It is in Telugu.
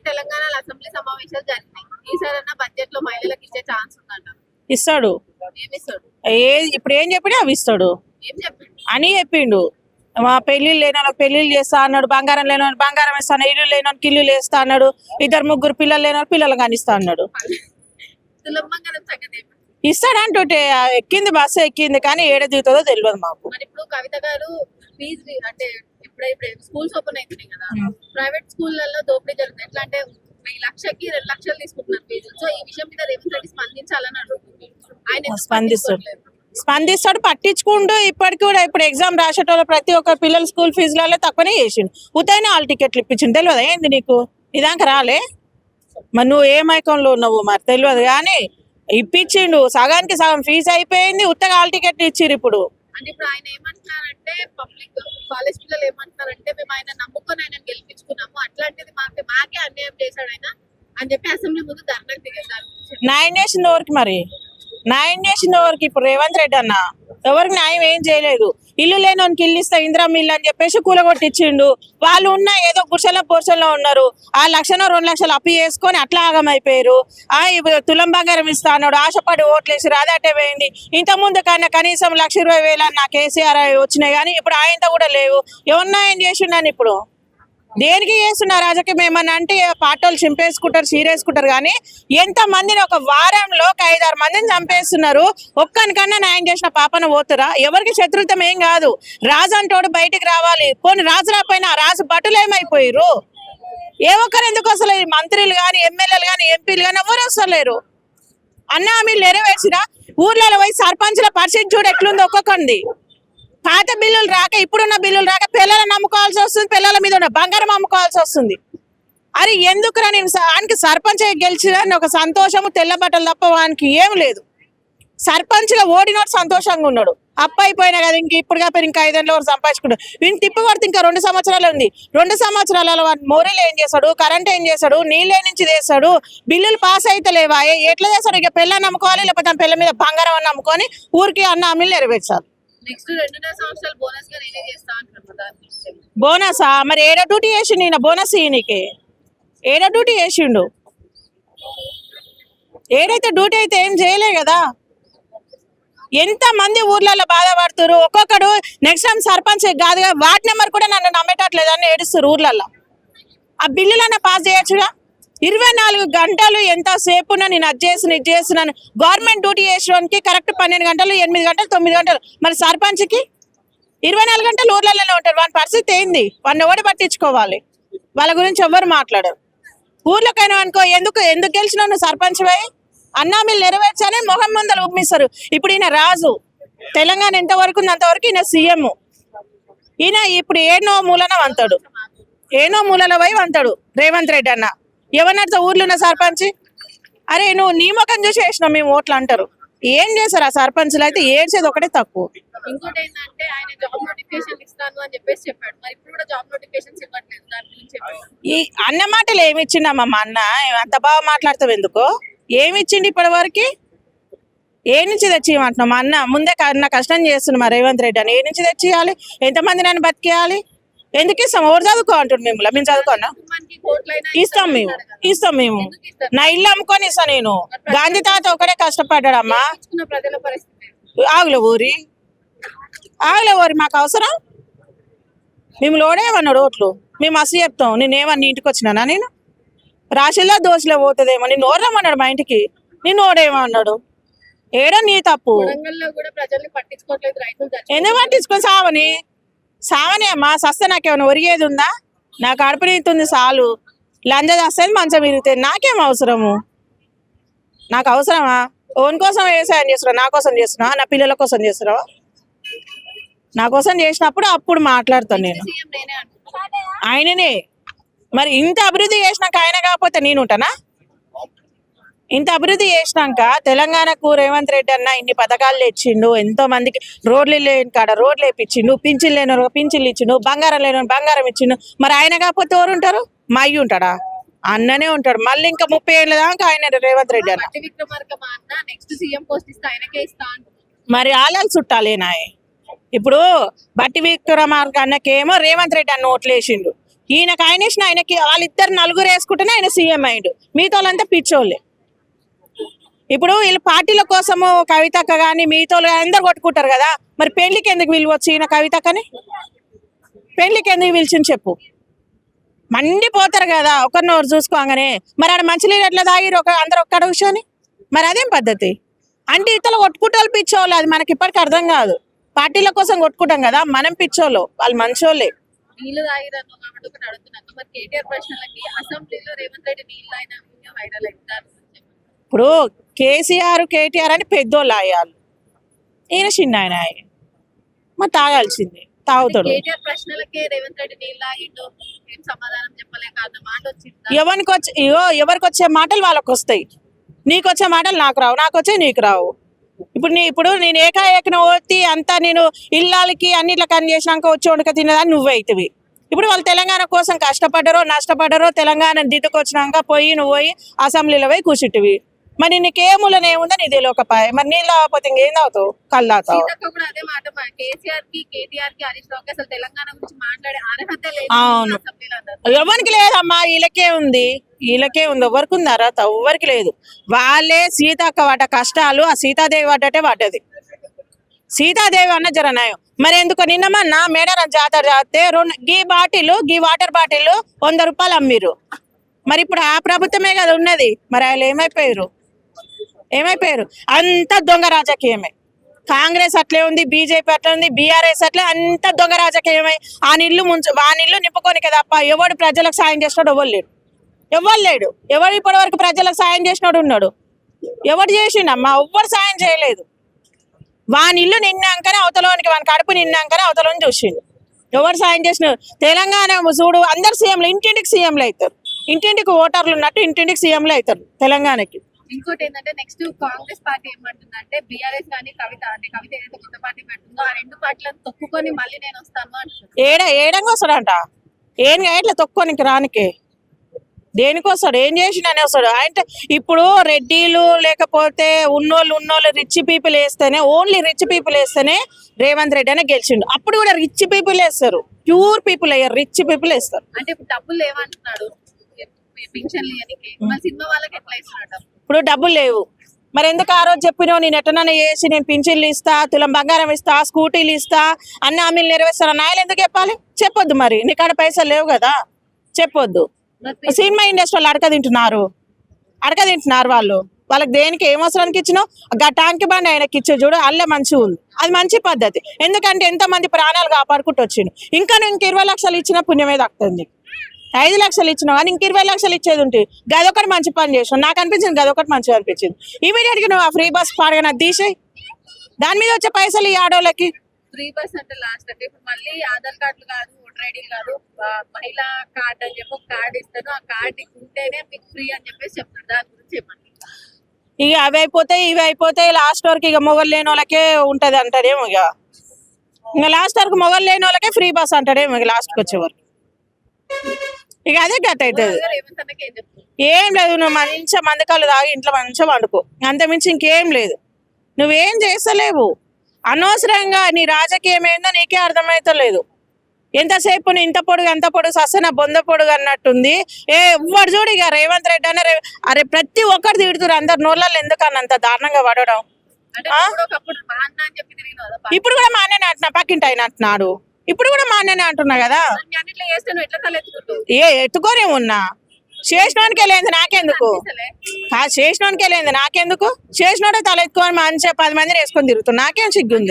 తెలంగాణలో అసెంబ్లీ సమావేశాలు జరిగినాయి. ఈసారన్నా బడ్జెట్ లో మహిళలకు ఇచ్చే ఛాన్స్ ఉందంట. ఇస్తాడు. ఏమిస్తాడు? ఇప్పుడు ఏం చెప్పినా అవి ఇస్తాడు ఏం చెప్పిండు? అని చెప్పిండు. మా పెళ్లిళ్ళు లేని వాళ్ళకి పెళ్లిళ్ళు చేస్తా అన్నాడు, బంగారం లేని వాళ్ళకి బంగారం ఇస్తాను, ఇల్లు లేని వాళ్ళకి ఇల్లు వేస్తా అన్నాడు, 2-3 పిల్లలు లేని వాళ్ళకి పిల్లలు కానిస్తా అన్నాడు. తులంబంగారం సంగతి ఏమి? ఇస్తాడంటుంటే ఎక్కింది, బస్సు ఎక్కింది, కానీ ఏడ దిగుతుందో తెలియదు మాకు. మరి ఇప్పుడు కవిత గారు ఫీజు అంటే ఇప్పుడు స్కూల్స్ ఓపెన్ అవుతున్నాయి కదా, ప్రైవేట్ స్కూళ్ళల్లో దోపిడీ జరుగుతుంది. ఎట్లా అంటే 1 లక్షకి 2 లక్షలు తీసుకుంటున్నారు ఫీజు. సో ఈ విషయం మీద రేవంత్ రెడ్డి స్పందించాలని అడుగుతుంది. ఆయన స్పందిస్తాడు, పట్టించుకుంటూ ఇప్పటికి కూడా ఇప్పుడు ఎగ్జామ్ రాసేటోళ్ళు ప్రతి ఒక్క పిల్లల స్కూల్ ఫీజులలో తక్కువనే చేసిండు. ఉదయనే హాల్ టికెట్లు ఇప్పించిండు. తెలియదు ఏంది నీకు? ఇదాక రాలే, మరి నువ్వు ఏ మైకంలో ఉన్నావు మరి తెలియదు, కానీ ఇప్పించిండు. సగానికి సగం ఫీజు అయిపోయింది, ఉత్తగా హాల్ టికెట్ ఇచ్చిర్రు. ఇప్పుడు అంటే ఇప్పుడు ఆయన ఏమంటున్నారంటే, పబ్లిక్ కాలేజ్ పిల్లలు ఏమంటున్నారంటే, మేము ఆయన నమ్ముకొని ఆయన గెలిపించుకున్నాము, అట్లాంటిది మాకే అన్యాయం చేశాడు ఆయన అని చెప్పి అసెంబ్లీ ముందు ధర్నాకు దిగారు. న్యాయం చేసింది ఎవరికి? మరి న్యాయం చేసింది ఎవరికి? ఇప్పుడు రేవంత్ రెడ్డి అన్న ఎవరికి న్యాయం ఏం చేయలేదు. ఇల్లు లేనోనికి ఇల్లు ఇస్తా, ఇందిరమ్మ ఇల్లు అని చెప్పేసి కూలగొట్టించిండు. వాళ్ళు ఉన్న ఏదో గుడిసెల్లో పోర్షన్లో ఉన్నారు. ఆ 1-2 లక్షలు అప్పు చేసుకొని అట్లా ఆగమైపోయారు. ఇప్పుడు తులం బంగారం ఇస్తా అన్నాడు, ఆశపడి ఓట్లేసి రాదట్టే పోయింది. ఇంత ముందు కన్నా కనీసం 1,20,000 నా కేసీఆర్ వచ్చినాయి, కానీ ఇప్పుడు ఆయనతో కూడా లేవు. ఏమన్నా ఆయన చేసిండని ఇప్పుడు దేనికి చేస్తున్నారు? రాజకీయం ఏమన్నా అంటే పాటోళ్ళు చింపేసుకుంటారు, చీరేసుకుంటారు, కానీ ఎంత మందిని ఒక వారంలో ఒక 5-6 మందిని చంపేస్తున్నారు. ఒక్కనికన్నా న్యాయం చేసిన పాపన పోతురా? ఎవరికి శత్రుత్వం ఏం కాదు. రాజు అంటోడు బయటికి రావాలి. కొన్ని రాజు రాపోయినా రాజు భటులు ఏమైపోయారు? ఏ ఒక్కరు ఎందుకు వస్తలేరు? మంత్రులు కానీ, ఎమ్మెల్యేలు కానీ, ఎంపీలు కానీ ఎవరు వస్తలేరు. అన్న మీరు నెరవేర్చినా ఊర్లలో పోయి సర్పంచ్ల పరిస్థితి చూడు ఎట్లుంది. ఒక్కొక్కరిది పాత బిల్లులు రాక, ఇప్పుడున్న బిల్లులు రాక పిల్లలను నమ్ముకోవాల్సి వస్తుంది, పిల్లల మీద ఉన్న బంగారం అమ్ముకోవాల్సి వస్తుంది. అది ఎందుకురా? నేను ఆయనకి సర్పంచ్ గెలిచిన ఒక సంతోషము, తెల్ల బట్టలు తప్ప వానికి ఏం లేదు. సర్పంచ్గా ఓడినోడు సంతోషంగా ఉన్నాడు. అప్పు అయిపోయినా కదా, ఇప్పుడు కాకపోతే ఇంకా 5 ఏళ్ళ వరకు సంపాదించుకున్నాడు. వీళ్ళు తిప్పి కొడితే ఇంకా 2 సంవత్సరాలు ఉంది. 2 సంవత్సరాలలో మోరీలు ఏం చేస్తాడు, కరెంట్ ఏం చేస్తాడు, నీళ్ళే నుంచి చేస్తాడు, బిల్లులు పాస్ అయితే లేవా, ఎట్లా చేస్తాడు? ఇక పిల్లని నమ్ముకోవాలి, లేకపోతే పిల్ల మీద బంగారం అని నమ్ముకొని ఊరికి అన్న హామీలు నెరవేర్చాలి. నెక్స్ట్ 2.5 సంవత్సరాలు బోనస్ గా నేనే చేస్తా అంటున్నారు. బోనసా? మరి ఏడ డ్యూటీ చేసిండు ఈయన? బోనస్ ఈయనకి ఏడ డ్యూటీ చేసిండు? ఏడైతే డ్యూటీ అయితే ఏం చేయలే కదా. ఎంత మంది ఊర్లలో బాధపడుతున్నారు. ఒక్కొక్కడు నెక్స్ట్ టైం సర్పంచ్ కాదుగా, వార్డ్ నెంబర్ కూడా నన్ను నమ్మేటట్లేదని ఏడుస్తారు ఊర్లలో. ఆ బిల్లులన్నా పాస్ చేయొచ్చుగా. 24 గంటలు ఎంతసేపు నేను అది చేసిన ఇది చేస్తున్నాను. గవర్నమెంట్ డ్యూటీ చేసేవానికి కరెక్ట్ 12 గంటలు, 8 గంటలు, 9 గంటలు. మరి సర్పంచ్కి 24 గంటలు ఊర్లలోనే ఉంటారు. వాని పరిస్థితి ఏంది? వాడిని ఎవరు పట్టించుకోవాలి? వాళ్ళ గురించి ఎవరు మాట్లాడరు. ఊర్లోకైనా అనుకో, ఎందుకు గెలిచినావు నువ్వు సర్పంచ్ పోయి? అన్నా మీరు నెరవేర్చాలని మొహం ముందలు ఉమ్మిస్తారు. ఇప్పుడు ఈయన రాజు, తెలంగాణ ఎంతవరకు ఉంది అంతవరకు ఈయన సీఎం. ఈయన ఇప్పుడు ఏనో మూలన వంతాడు, ఏనో మూలన పోయి వంతాడు రేవంత్ రెడ్డి అన్న. ఎవరినడితే ఊర్లో ఉన్న సర్పంచ్, అరే నువ్వు నీ ముఖం చూసి వేసినావు మేము ఓట్లు అంటారు. ఏం చేశారు ఆ సర్పంచ్లు? అయితే ఏడ్చేది ఒకటే తక్కువ. ఇంకోటి ఏంటంటే ఆయన జాబ్ నోటిఫికేషన్ ఇస్తాను అని చెప్పేసి చెప్పాడు. మరి ఇప్పుడు కూడా జాబ్ నోటిఫికేషన్స్ ఇవ్వట్లేదు. దాని గురించి ఈ అన్న మాటలు ఏమి ఇచ్చిండమ్మా మా అన్న? అంత బాగా మాట్లాడతావు ఎందుకో? ఏమి ఇచ్చిండు ఇప్పటి వరకు? ఏ నుంచి తెచ్చి ఇవ్వమంటున్నావు? మా అన్న ముందే నా కష్టం చేస్తున్నాం మా రేవంత్ రెడ్డి అని. ఏ నుంచి తెచ్చి ఇవ్వాలి? ఎంతమంది నన్ను బతికేయాలి? ఎందుకు ఇస్తాం? ఎవరు చదువుకో అంటుండు మిమ్మల్ని. మేము చదువుకోనా? ఇస్తాం మేము. నా ఇల్లు అమ్ముకొని ఇస్తా నేను. గాంధీ తాత ఒకటే కష్టపడ్డాడమ్మా. ఆగులే ఊరి మాకు అవసరం. మేము లోడేమన్నాడు ఓట్లు, మేము అసలు చెప్తాం. నేనేమన్నా ఇంటికి వచ్చినానా? నేను రాశిలో దోశలో పోతుందేమో. నిన్ను ఓడరమ్మన్నాడు మా ఇంటికి, నిన్ను ఓడేమన్నాడు? ఏడో నీ తప్పు. ఎందుకు పట్టించుకొని సావని అమ్మా. సస్తే నాకేమైనా ఒరిగేది ఉందా? నాకు కడుపు నీతుంది చాలు. లంజ చేస్తుంది, మంచం విరుగుతుంది. నాకేం అవసరము? నాకు అవసరమా? ఓన్ కోసం వ్యవసాయం చేస్తున్నావు, నా కోసం చేస్తున్నావా? నా పిల్లల కోసం చేస్తున్నావా? నా కోసం చేసినప్పుడు అప్పుడు మాట్లాడతాను నేను. ఆయననే మరి ఇంత అభివృద్ధి చేసినాక ఆయన కాకపోతే నేను ఉంటానా? ఇంత అభివృద్ధి చేసినాక తెలంగాణకు రేవంత్ రెడ్డి అన్న ఇన్ని పథకాలు తెచ్చిండు. ఎంతో మందికి రోడ్లు లేని కాడ రోడ్లు వేపించిండు, పింఛన్లు లేని పింఛన్లు ఇచ్చిండు, బంగారం లేని బంగారం ఇచ్చిండు. మరి ఆయన కాకపోతే ఎవరు ఉంటారు? మా అయ్యి ఉంటాడా? అన్ననే ఉంటాడు. మళ్ళీ ఇంకా 30 ఏళ్ళ దాకా ఆయన రేవంత్ రెడ్డి అన్న. మరి ఆలాలు చుట్టాలేనాయే. ఇప్పుడు బట్టి విక్రమార్క అన్నకేమో రేవంత్ రెడ్డి అన్న ఓట్లు వేసిండు. ఈయనకు ఆయన వేసిన ఆయనకి వాళ్ళిద్దరు నలుగురు వేసుకుంటేనే ఆయన సీఎం అయ్యిండు, మిగతా వాళ్ళంతా పిచ్చోళ్ళే. ఇప్పుడు వీళ్ళు పార్టీల కోసము కవితక్క కానీ మిగతా వాళ్ళు అందరు కొట్టుకుంటారు కదా, మరి పెళ్లికి ఎందుకు విలువచ్చు ఈయన కవితక్కని? పెళ్లికి ఎందుకు పిలిచింది చెప్పు? మండిపోతారు కదా ఒకరినొకరు చూసుకోగానే. మరి ఆడ మంచినీళ్ళు ఎట్లా తాగిరు అందరు ఒక్కడ కూర్చొని? మరి అదేం పద్ధతి? అంటే ఇతరులు కొట్టుకుంటోళ్ళు పిచ్చోళ్ళు, అది మనకి ఇప్పటికి అర్థం కాదు. పార్టీల కోసం కొట్టుకుంటాం కదా, మనం పిచ్చోళ్ళు, వాళ్ళు మంచోళ్ళే. నీళ్లు తాగిరను కాబట్టి ఒకటి అడుగుతున్నాను. మరి కేటీఆర్ ప్రశ్నలకి అసెంబ్లీలో రేవంత్ రెడ్డి నీళ్ళు ఆయన వీడియో వైరల్ అవుతారు. ఇప్పుడు కేసీఆర్ కేటీఆర్ అని పెద్దోళ్ళు అయ్యాలి, ఈయన చిన్న ఆయన మరి తాగాల్సింది తాగుతాడు. కేటీఆర్ ప్రశ్నలకే రేవంత్ రెడ్డి నీళ్ళు తాగిండు, ఏం సమాధానం చెప్పలేక అన్న మాట వచ్చింది. ఎవరికి వచ్చే మాటలు వాళ్ళకి వస్తాయి, నీకు వచ్చే మాటలు నాకు రావు, నాకు వచ్చే నీకు రావు. ఇప్పుడు నేను ఏకాఏకన ఓతి అంతా నేను ఇళ్ళకి అన్నిట్లా కని చేసినాక వచ్చి వండుక తినేదాన్ని నువ్వే అవుతుంది. ఇప్పుడు వాళ్ళు తెలంగాణ కోసం కష్టపడ్డారో నష్టపడ్డారో తెలంగాణ దిద్దుకొచ్చినాక నువ్వు పోయి అసెంబ్లీలో పోయి కూర్చుంటివి. మరి నీకేములని ఏముందో నీ తెలియకపాయ, మరి నీళ్ళు తాగకపోతే ఇంకేం తాగుతావు? కళ్ళు తాగుతావు. సీతక్క కూడా అదే మాట, కేసీఆర్ కి కేటీఆర్ కి హరీష్ రావుకి అసలు తెలంగాణ గురించి మాట్లాడే అర్హత లేదు అవును, అసెంబ్లీలో అన్నారు. ఎవరికి లేదమ్మా, వీళ్ళకే ఉంది, ఎవరికి ఉంది అర్హత? ఎవరికి లేదు. వాళ్ళే సీతక్క వాట కష్టాలు ఆ సీతాదేవి వాటటే వాటది. సీతాదేవి అన్న జరనాయం. మరి ఎందుకు నిన్నమన్నా మేడారం జాతర చేస్తే గీ వాటర్ బాటిల్ 100 రూపాయలు అమ్మిరు. మరి ఇప్పుడు ఆ ప్రభుత్వమే కదా ఉన్నది, మరి వాళ్ళు ఏమైపోయారు? అంత దొంగ రాజకీయమే. కాంగ్రెస్ అట్లే ఉంది, బీజేపీ అట్లే ఉంది, బీఆర్ఎస్ అట్లే, అంత దొంగ రాజకీయమే. ఆ నీళ్లు నింపుకొని కదా అప్ప ఎవడు ప్రజలకు సాయం చేసినాడు? ఎవరు లేడు. ఎవరు ఇప్పటి వరకు ప్రజలకు సాయం చేసినాడు ఉన్నాడు? ఎవరు చేసిండమ్మా? ఎవ్వరు సాయం చేయలేదు. వాని ఇల్లు నిన్నాకనే అవతలోనికి, వాని కడుపు నిన్నాకనే అవతలని చూసిండు. ఎవరు సాయం చేసిన? తెలంగాణ చూడు, అందరు సీఎంలు, ఇంటింటికి సీఎంలు అవుతారు. ఇంటింటికి ఓటర్లు ఉన్నట్టు ఇంటింటికి సీఎంలు అవుతారు తెలంగాణకి. ఇంకోటి ఏంటంటే నెక్స్ట్ కాంగ్రెస్ పార్టీ ఏమంటుందంటే బీఆర్ఎస్ కానీ కవిత ఏదైతే కొత్త పార్టీ పెడుతుందో ఆ రెండు పార్టీలను తొక్కుకొని మళ్ళీ నేను వస్తాను అంటున్నారు. ఏడంగా వస్తాడంట? ఏం ఇట్లా తొక్కోనికి రానికి దేనికి వస్తాడు? ఏం చేసిననే వస్తాడు? అంటే ఇప్పుడు రెడ్డిలు లేకపోతే ఉన్నోళ్ళు రిచ్ పీపుల్ వేస్తేనే, ఓన్లీ రిచ్ పీపుల్ వేస్తేనే రేవంత్ రెడ్డి అనే గెలిచిండు. అప్పుడు కూడా రిచ్ పీపుల్ వేస్తారు, ప్యూర్ పీపుల్ అయ్యారు, రిచ్ పీపుల్ వేస్తారు. అంటే ఇప్పుడు డబ్బులు లేవంటున్నాడు పింఛన్లు సినిమా వాళ్ళకి ఎట్లా ఇస్తున్నాడు? ఇప్పుడు డబ్బులు లేవు, మరి ఎందుకు ఆ రోజు చెప్పినావు? నేను ఎట్టనన్నా చేసి నేను పింఛన్లు ఇస్తా, తులం బంగారం ఇస్తా, స్కూటీలు ఇస్తా, అన్ని హామీలు నెరవేరుస్తాను నాయలు ఎందుకు చెప్పాలి? చెప్పొద్దు. మరి నీకాడ పైసలు లేవు కదా, చెప్పొద్దు. సినిమా ఇండస్ట్రీలో అడక తింటున్నారు వాళ్ళకి దేనికి ఏం అవసరానికి ఇచ్చినావు? ట్యాంక్ బండి ఆయనకి ఇచ్చే చూడు, అల్లే మంచిగా ఉంది, అది మంచి పద్ధతి. ఎందుకంటే ఎంతమంది ప్రాణాలు కాపాడుకుంటూ వచ్చిండు. ఇంకా నువ్వు 20 లక్షలు ఇచ్చిన పుణ్యమే దక్కుతుంది. 5 లక్షలు ఇచ్చినావు కానీ 20 లక్షలు ఇచ్చేది ఉంటే గదొకటి మంచి పని చేసినావు. నాకు అనిపించింది గదొకటి మంచిగా అనిపించింది. ఇమీడియట్ గా నువ్వు ఆ ఫ్రీ బస్ పాడగా తీసేయి, దాని మీద వచ్చే పైసలు ఈ ఆడోళ్ళకి. ఫ్రీ బస్ అంటే లాస్ట్ అంటే ఇప్పుడు మళ్ళీ ఆధార్ కార్డులు కాదు, ఓటర్ ఐడి కాదు, మహిళా కార్డు అని చెప్పి ఒక కార్డు ఇస్తాను, ఆ కార్డు ఉంటేనే మీకు ఫ్రీ అని చెప్పేసి చెప్తారు. దాని గురించి చెప్పండి. ఇక అవి అయిపోతాయి లాస్ట్ వరకు ఇక మొగలు లేని వాళ్ళకే ఉంటది అంటారేమో. ఇక లాస్ట్ వరకు మొగలు లేని వాళ్ళకే ఫ్రీ బస్ అంటాడేమో ఇక లాస్ట్కి వచ్చే వరకు. ఇక అదే గట్ అవుతుంది. ఏం లేదు, నువ్వు మంచిగా మందకాలు తాగి ఇంట్లో మంచిగా వండుకో, అంతమించి ఇంకేం లేదు. నువ్వేం చేస్తలేవు, అనవసరంగా నీ రాజకీయం ఏందో నీకే అర్థమైతలేదు. ఎంతసేపు ఇంత పొడుగు అంత పొడుగు సస్సన బొంద పొడుగు అన్నట్టుంది. ఎవ్వరు చూడు ఇక రేవంత్ రెడ్డి అనే అరే ప్రతి ఒక్కరు తిడుతురు, అందరు నోళ్ళల్లో ఎందుకన్నా అంత దారుణంగా పడడం. ఇప్పుడు కూడా మా అన్ననే అంటున్నా, పక్కింటి ఆయన అంటున్నాడు, ఇప్పుడు కూడా మా అన్ననే అంటున్నా కదా. ఎత్తుకోనే ఉన్నా, చేసినోనికే లేదు నాకెందుకు, చేసినోనికే లేదు నాకెందుకు, చేసినోడే తల ఎత్తుకొని మంచిగా 10 మందిని వేసుకొని తిరుగుతున్నా, నాకేం సిగ్గుంది?